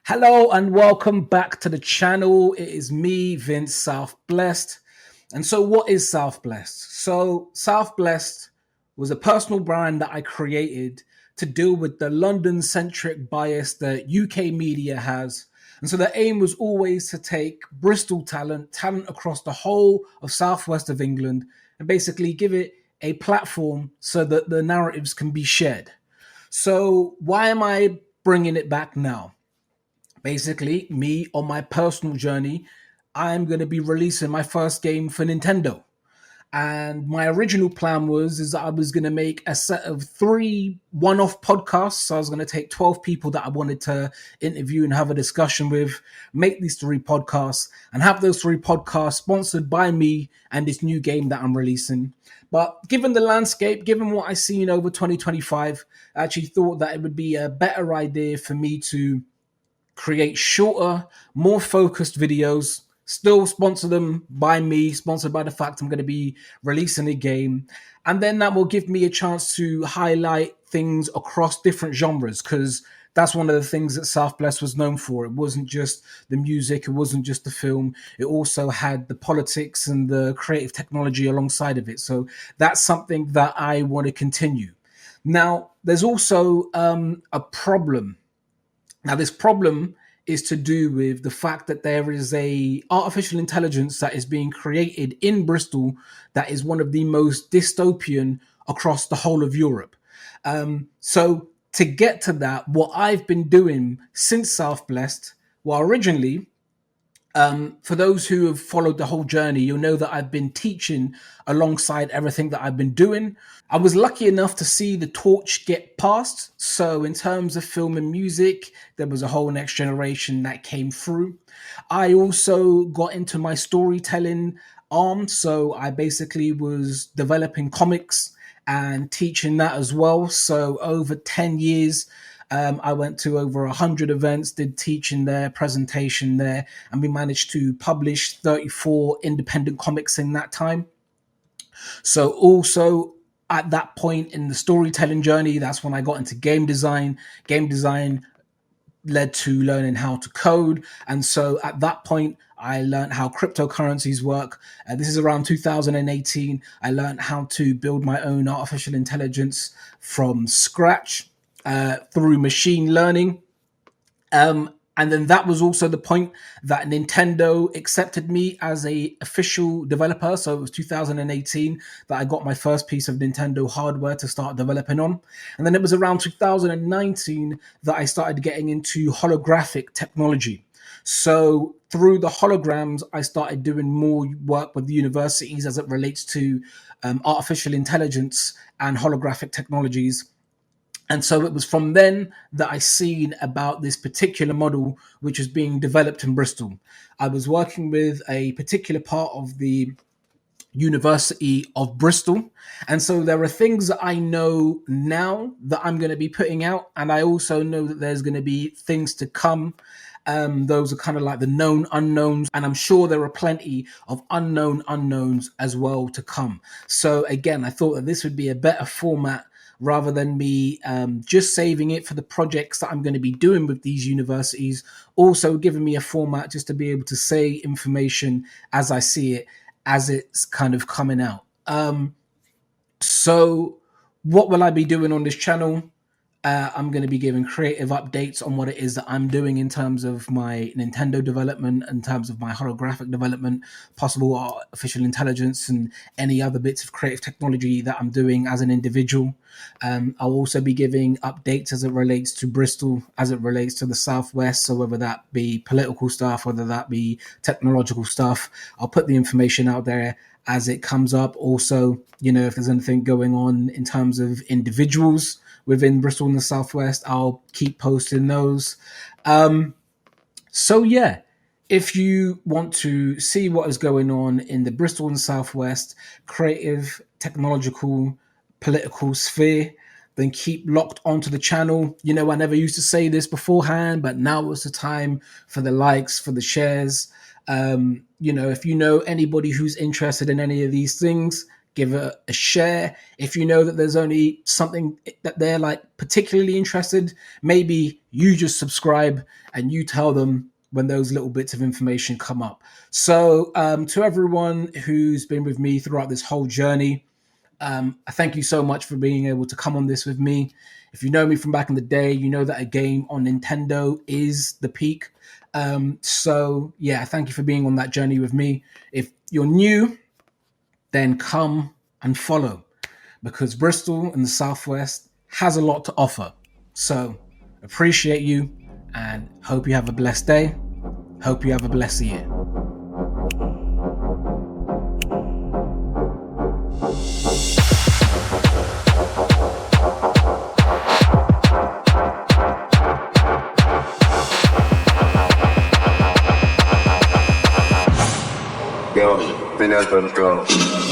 Hello and welcome back to the channel. It is me, Vince SouthBlessed. And so, what is SouthBlessed? So, SouthBlessed was a personal brand that I created to deal with the London centric bias that UK media has. And so, the aim was always to take Bristol talent across the whole of southwest of England, and basically give it a platform so that the narratives can be shared. So, why am I bringing it back now? Basically, me on my personal journey, I'm going to be releasing my first game for Nintendo. And my original plan was that I was going to make a set of three one-off podcasts. So I was going to take 12 people that I wanted to interview and have a discussion with, make these three podcasts, and have those three podcasts sponsored by me and this new game that I'm releasing. But given the landscape, given what I've seen over 2025, I actually thought that it would be a better idea for me to create shorter, more focused videos, still sponsor them by me, sponsored by the fact I'm going to be releasing a game. And then that will give me a chance to highlight things across different genres, because that's one of the things that SouthBlessed was known for. It wasn't just the music, it wasn't just the film, it also had the politics and the creative technology alongside of it. So that's something that I want to continue. Now, there's also a problem. Now, this problem is to do with the fact that there is a artificial intelligence that is being created in Bristol that is one of the most dystopian across the whole of Europe. So to get to that, what I've been doing since SouthBlessed, well, originally, for those who have followed the whole journey, you'll know that I've been teaching alongside everything that I've been doing. I was lucky enough to see the torch get passed. So, in terms of film and music, there was a whole next generation that came through. I also got into my storytelling arm. So, I basically was developing comics and teaching that as well. So, over 10 years, I went to over 100 events, did teaching there, presentation there, and we managed to publish 34 independent comics in that time. So also at that point in the storytelling journey, that's when I got into game design. Game design led to learning how to code. And so at that point, I learned how cryptocurrencies work. This is around 2018. I learned how to build my own artificial intelligence from scratch through machine learning. And then that was also the point that Nintendo accepted me as a official developer. So it was 2018 that I got my first piece of Nintendo hardware to start developing on. And then it was around 2019 that I started getting into holographic technology. So through the holograms, I started doing more work with universities as it relates to artificial intelligence and holographic technologies. And so it was from then that I seen about this particular model, which was being developed in Bristol. I was working with a particular part of the University of Bristol. And so there are things that I know now that I'm going to be putting out. And I also know that there's going to be things to come. Those are kind of like the known unknowns. And I'm sure there are plenty of unknown unknowns as well to come. So again, I thought that this would be a better format rather than me just saving it for the projects that I'm going to be doing with these universities, also giving me a format just to be able to say information as I see it, as it's kind of coming out. So what will I be doing on this channel? I'm going to be giving creative updates on what it is that I'm doing in terms of my Nintendo development, in terms of my holographic development, possible artificial intelligence, and any other bits of creative technology that I'm doing as an individual. I'll also be giving updates as it relates to Bristol, as it relates to the Southwest. So whether that be political stuff, whether that be technological stuff, I'll put the information out there as it comes up. Also, if there's anything going on in terms of individuals within Bristol and the Southwest, I'll keep posting those. So yeah, if you want to see what is going on in the Bristol and Southwest creative, technological, political sphere, then keep locked onto the channel. I never used to say this beforehand, but now is the time for the likes, for the shares. If you know anybody who's interested in any of these things, give it a share. If you know that there's only something that they're like particularly interested, maybe you just subscribe and you tell them when those little bits of information come up. So to everyone who's been with me throughout this whole journey, I thank you so much for being able to come on this with me. If you know me from back in the day, you know that a game on Nintendo is the peak. So yeah, thank you for being on that journey with me. If you're new, then come and follow, because Bristol and the Southwest has a lot to offer. So appreciate you and hope you have a blessed day. Hope you have a blessed year. Go, finish, let's go.